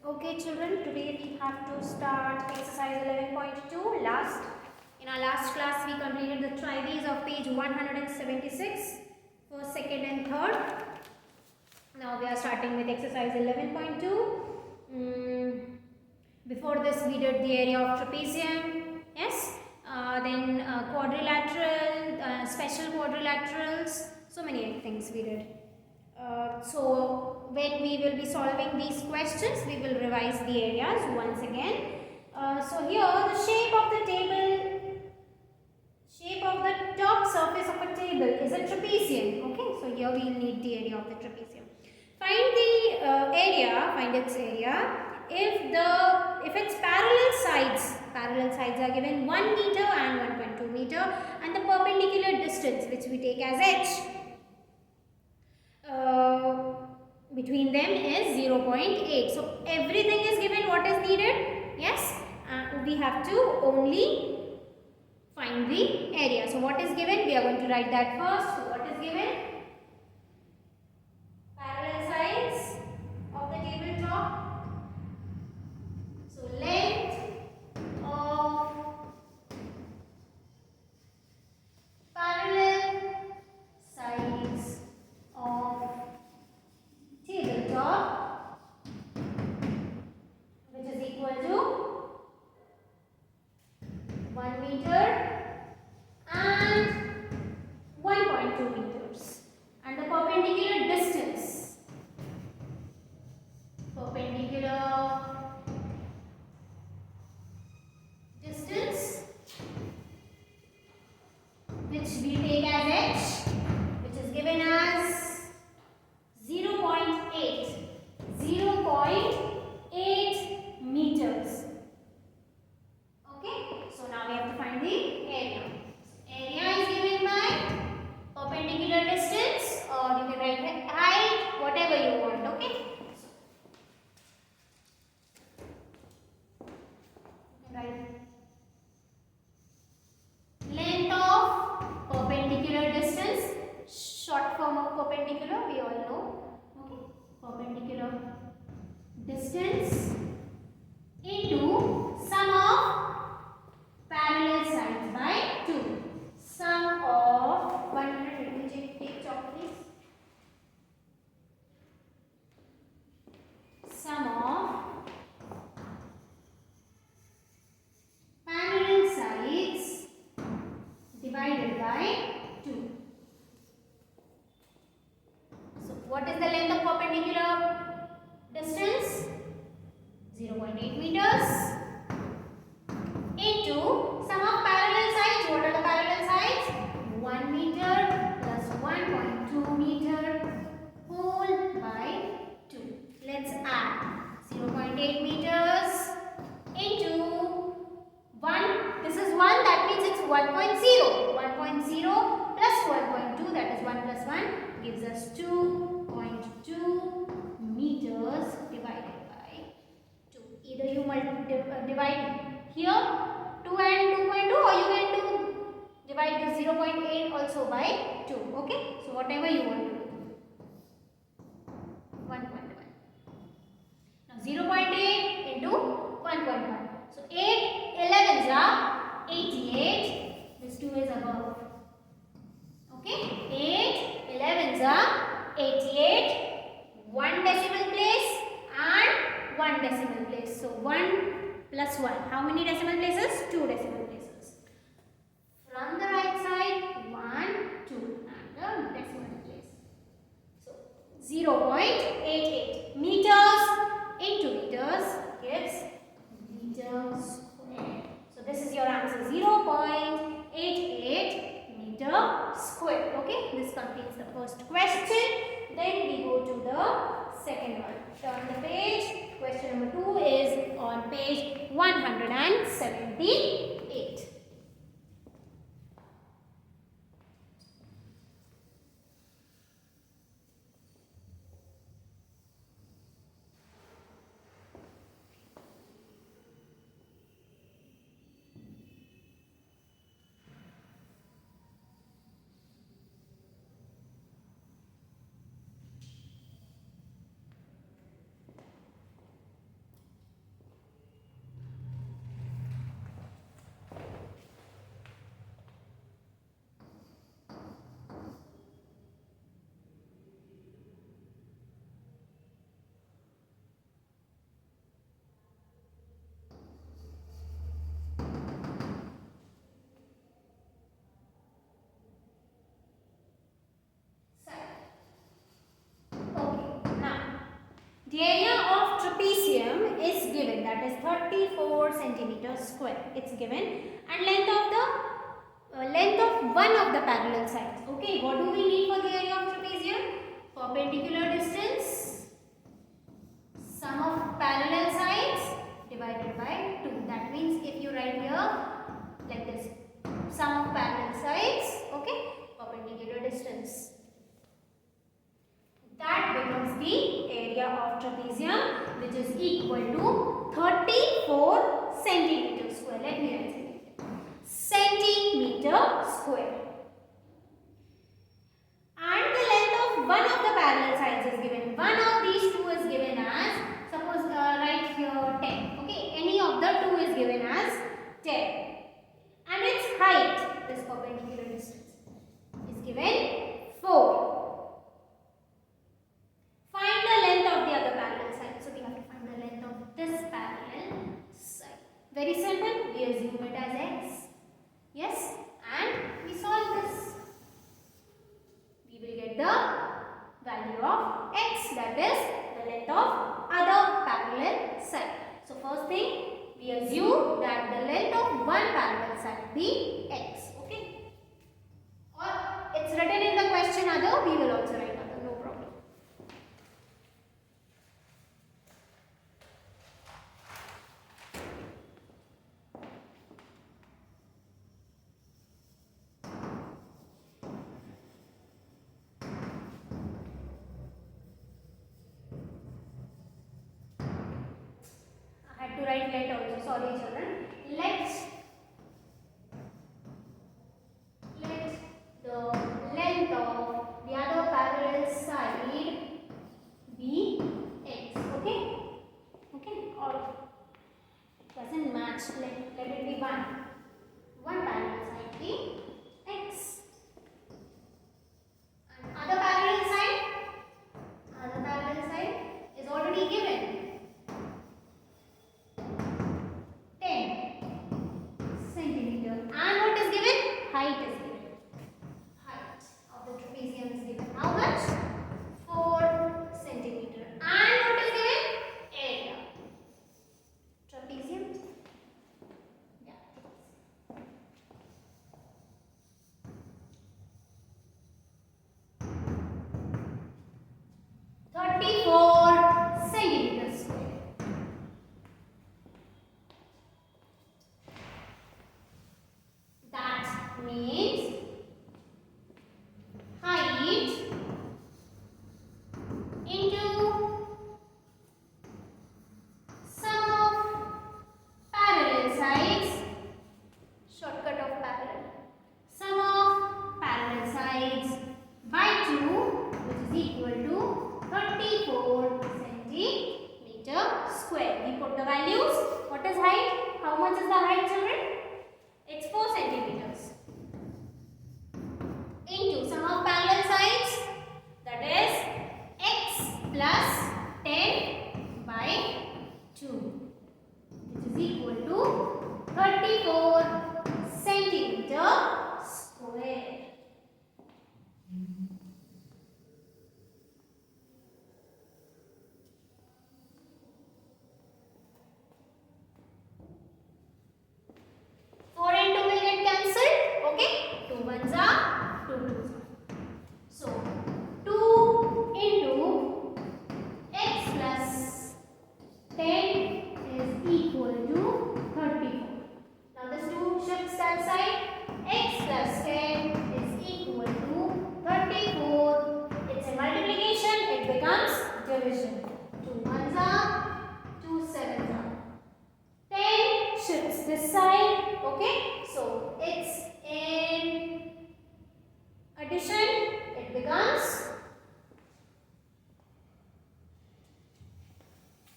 Okay children, today we have to start exercise 11.2. In our last class we completed the trivias of page 176, first, second and third. Now we are starting with exercise 11.2. Before this we did the area of trapezium, yes, then quadrilateral, special quadrilaterals, so many things we did. So when we will be solving these questions, we will revise the areas once again. So here the shape of the top surface of a table is a trapezium. Okay, so here we will need the area of the trapezium. Find its area if its parallel sides are given 1 meter and 1.2 meter and the perpendicular distance which we take as h between them is 0.8. So everything is given what is needed. Yes, we have to only find the area. So what is given? We are going to write that first. So what is given? Parallel sides of the tabletop. So length of parallel sides of tabletop, which is equal to 1 meter and 1.2 meters, and the perpendicular distance which we take as h, which is given as 0.8 meters. Okay, so now we have to find the area. Area is given by perpendicular distance, or you can write height, whatever you want. Okay, so write length of perpendicular distance, short form of perpendicular we all know. Okay, perpendicular distance into sum of parallel sides by 2. Sum of 100, let me take chalk please. Sum of parallel sides divided by 2. So what is the length of perpendicular distance? 0.8 meters into sum of parallel sides. What are the parallel sides? 1 meter plus 1.2 meter whole by 2. Let's add 0.8 meters into 1. This is 1, that means it's 1.0. 1.0 plus 1.2, that is 1 plus 1 gives us 2.2 meters divided by 2. Either you divide here 2 and 2.2, or you can divide the 0.8 also by 2. Okay, so whatever you want to do. 1.1. Now 0.8 into 1.1. So 8 11s are 88. This 2 is above. Okay, 8 11s are 88. 1 decimal place and 1 decimal place. So 1 plus 1. How many decimal places? 2 decimal places. From the right side, 1, 2 and the decimal place. So 0.88 meters into meters gives meters square. So this is your answer, 0.88 meter square. Okay, this completes the first question. Then we go to the second one. Turn the page. Question number 2 is on page 178. The area of trapezium is given, that is 34 centimeters square. It's given, and length of one of the parallel sides. Okay, what do we need for the area of trapezium? Perpendicular distance, sum of parallel sides divided by 2. That means if you write here like this, sum of parallel sides, okay, perpendicular distance. That becomes the area of trapezium, which is equal to 34 centimeters square. Let me write it. Centimeter square. And the length of one of the parallel sides is given. One of these two is given as, suppose right here 10. Okay, any of the two is given as 10. And its height, this perpendicular distance, is given 4. Find the length of the other parallel side. So we have to find the length of this parallel side. Very simple. We assume it as x. Yes, and we solve this. We will get the value of x, that is the length of other parallel side. So first thing, we assume that the length of one parallel side be x. Okay. Or it's written in the question other, we will also write other, no problem. I had to write let also, sorry children. Let the length of the other parallel side be x. Okay? Okay? Or it doesn't match. Let it be 1. One parallel side be x. And other parallel side is already given. 10 centimeter. And what is given? Height is given. Height of the trapezium is given. How much? 4 centimeter. And what is given? Area. Trapezium. Yeah. 34 centimeters square. That means height into sum of parallel sides, shortcut of parallel, sum of parallel sides by 2, which is equal to 34 centimeter square. We put the values. What is height? How much is the height, children? It's 4 centimeters into sum of parallel sides, that is x plus 10 by 2, which is equal to 34 centimeter square. Four and 2 will get cancelled. Okay, 2 ones are 2 twos are. So 2 into x plus 10 is equal to 34. Now this 2 shifts that side. X plus 10 is equal to 34. It's a multiplication. It becomes division. 2 ones are 2 sevens are. 10 shifts this side. Okay, so it's in addition, it becomes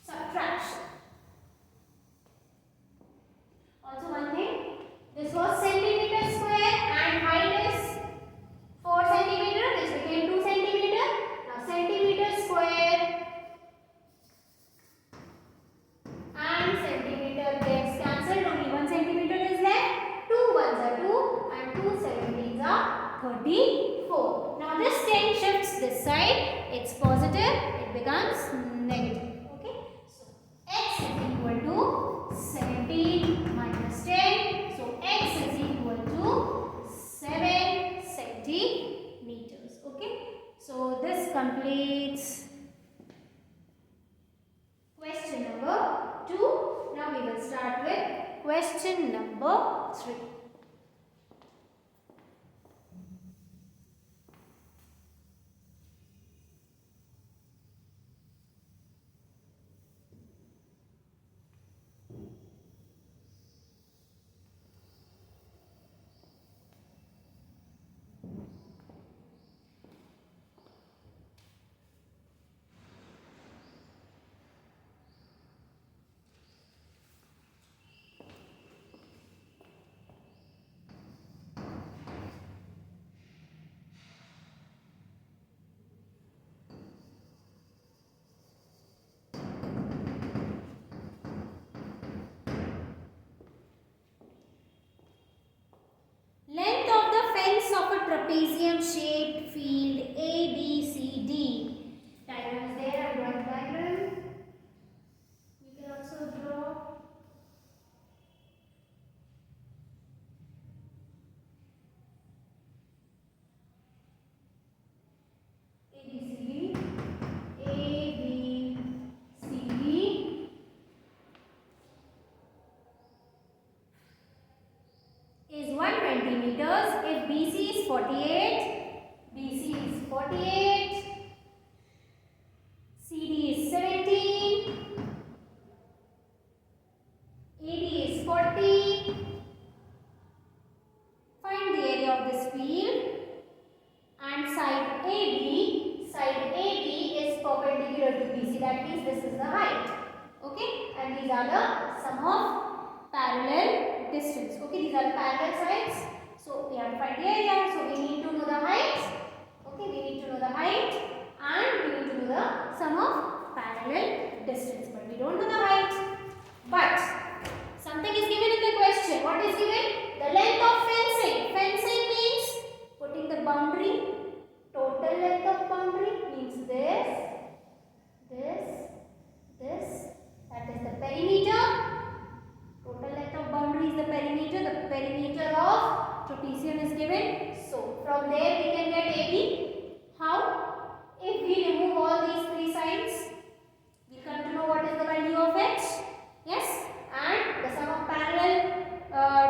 subtraction. Also one thing, this was centimeter square and height is 4 centimeter, this became 2 centimeter. Now centimeter square and centimeter gets cancelled, only 1 centimeter is left. 2 ones are 2 and 2 17s are 34. Now this 10 shifts this side, it's positive, it becomes negative. 3. Length of the fence of a trapezium shaped field A, B, C, D. Diagram is there, I'm drawing diagram. You can also draw. A, B, C, D. A, B, C, D. Is 120 meters. If BC is 48, BC is 48, CD is 17, AD is 40. Find the area of this field and side AB is perpendicular to BC. That means this is the height. Okay, and these are the sum of parallel distance. Okay, these are the parallel sides. So we have to find the area. So we need to know the height. Okay, we need to know the height and we need to know the sum of parallel distance. But we don't know the height. But something is given in the question. What is given? The length of fencing. Fencing means putting the boundary. Total length of boundary means this. That is the perimeter. Total length of boundary is the perimeter. The perimeter of trapezium is given. So from there we can get AB. How? If we remove all these three sides, we come to know what is the value of H. Yes, and the sum of parallel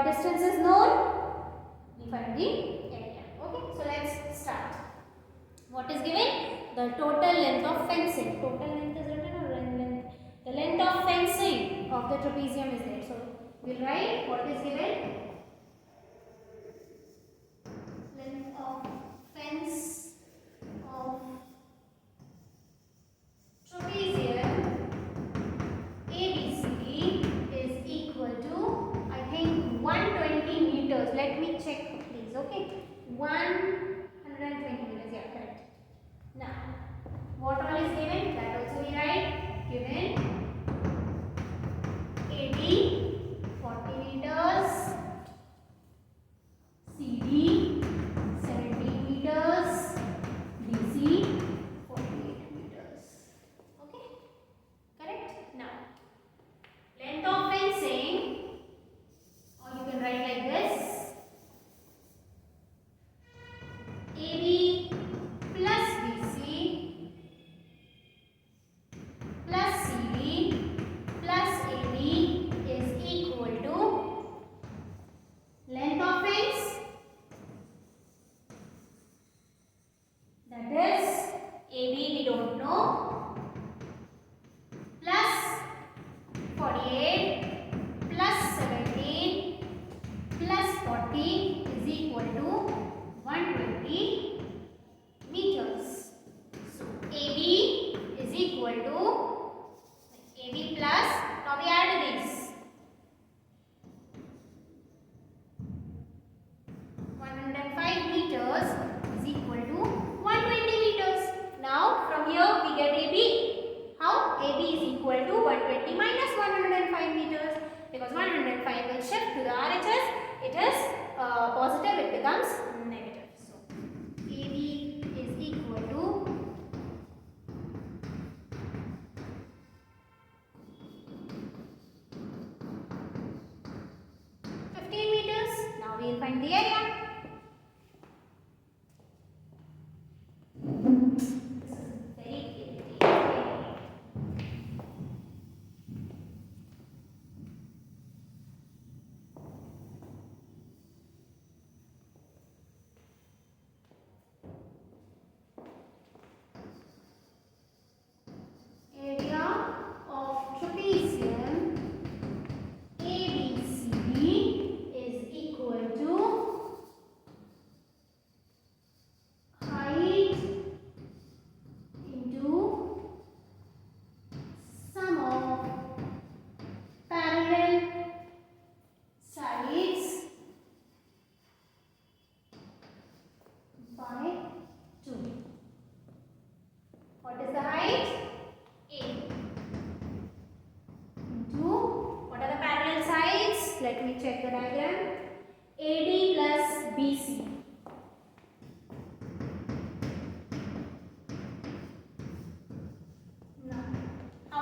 distance is known. We find the area. Okay, so let's start. What is given? The total length of fencing. Total length is written or length? The length of fencing of the trapezium is there. So we'll write what is given. Length of fence of trapezium ABCD is equal to, I think, 120 meters. Let me check, please. Okay, 120 meters. Yeah, correct. Now, what all is given? That also we write. Given AB 40 meters,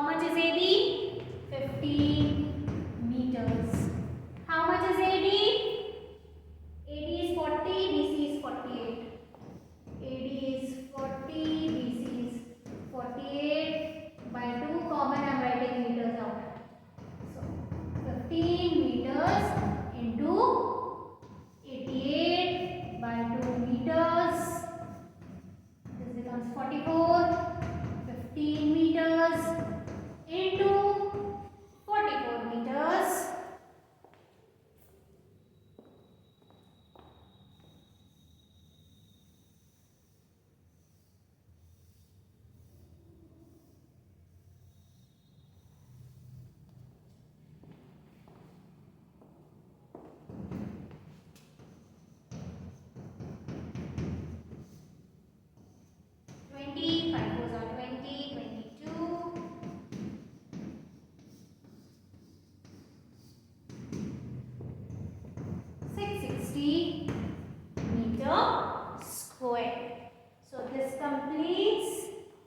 how much is AD? 15 meters. How much is AD? AD is 40, BC is 48. AD is 40, BC is 48 by 2 common. I am writing meters out. So 15 meters into 88 by 2 meters. This becomes 44. 15 meters into 44 meters.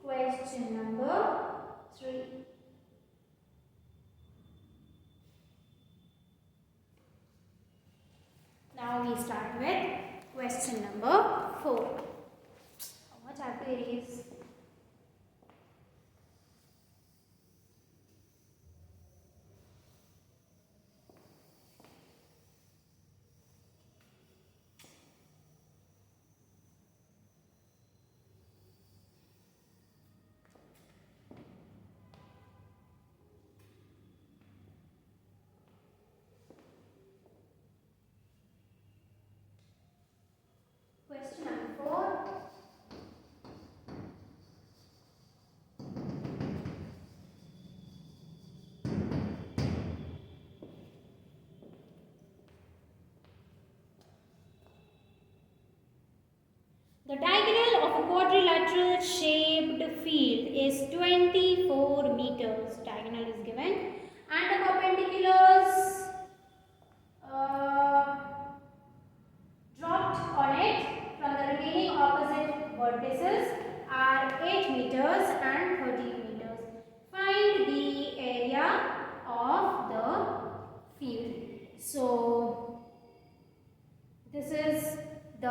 Question number 3. Now we start with question number 4. How much I have to erase? Question number 4. The diagonal of a quadrilateral shaped field is 24 meters. Diagonal is given and the perpendiculars dropped on it from the remaining opposite vertices are 8 meters and 13 meters. Find the area of the field. So this is the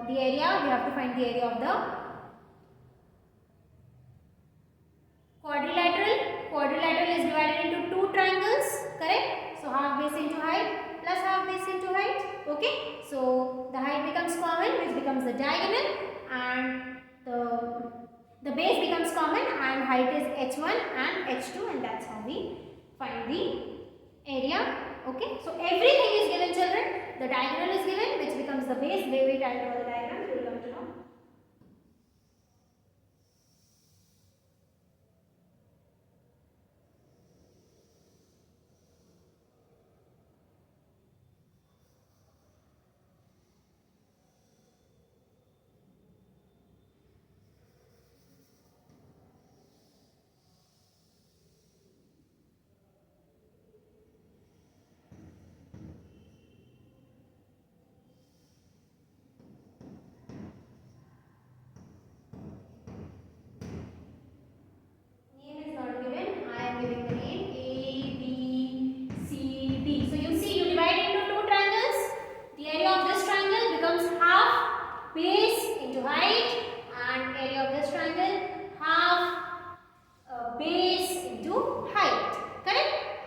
area. We have to find the area of the quadrilateral. Quadrilateral is divided into 2 triangles, correct? So half base into height plus half base into height. Okay, so the height becomes common, which becomes the diagonal, and the base becomes common, and height is h1 and h2, and that's how we find the area. Okay, so everything is given, children. The diagonal is given, which becomes the base. Wait, I'll draw the diagram. You will come to know.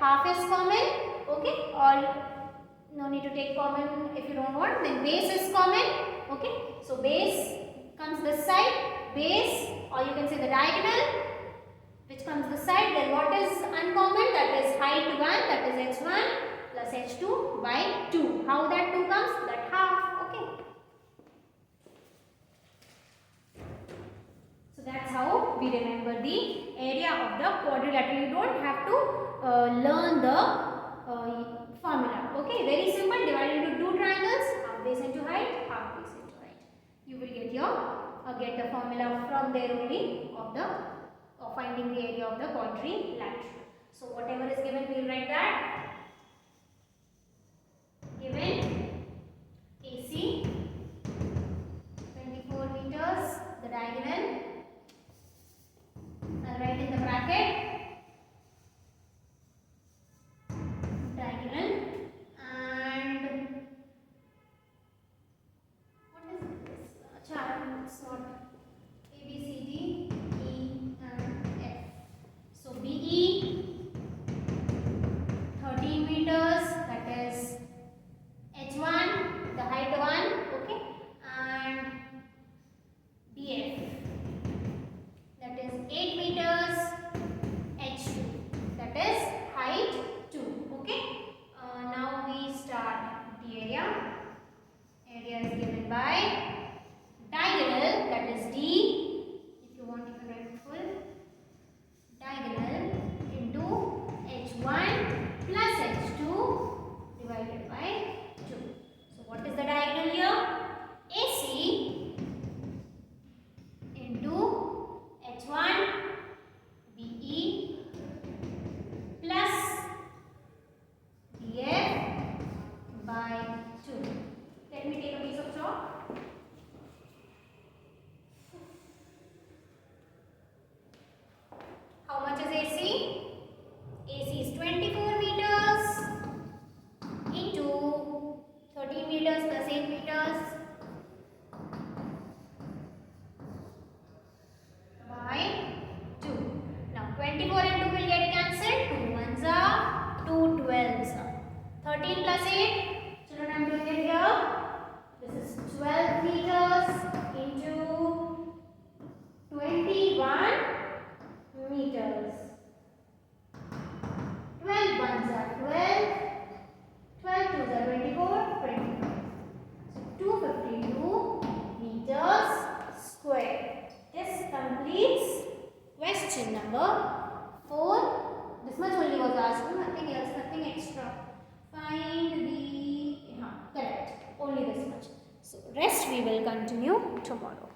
Half is common, okay, all no need to take common if you don't want. Then base is common, okay, so base comes this side, base, or you can say the diagonal, which comes this side. Then what is uncommon? That is height 1, that is h1 plus h2 by 2. How that 2 comes? That half, okay. So that's how we remember the area of the quadrilateral. You don't have to learn the formula. Okay, very simple. Divide into 2 triangles, half base into height, half base into height. You will get get the formula from there only of finding the area of the quadrilateral. So whatever is given, we will write that. Given AC 24 meters, the diagonal. I'll write in the bracket is AC? AC is 24 meters into 13 meters plus 8 meters by 2. Now 24 and 2 will get cancelled. 2 ones are 2 12s. 13 plus 8. Children, I am doing it here. This is 12 meters into 21 meters. 12 ones are 12. 12 twos are 24. 25. So 252 meters square. This completes question number 4. This much only was asked. Nothing else. Nothing extra. Find the correct. Only this much. So rest we will continue tomorrow.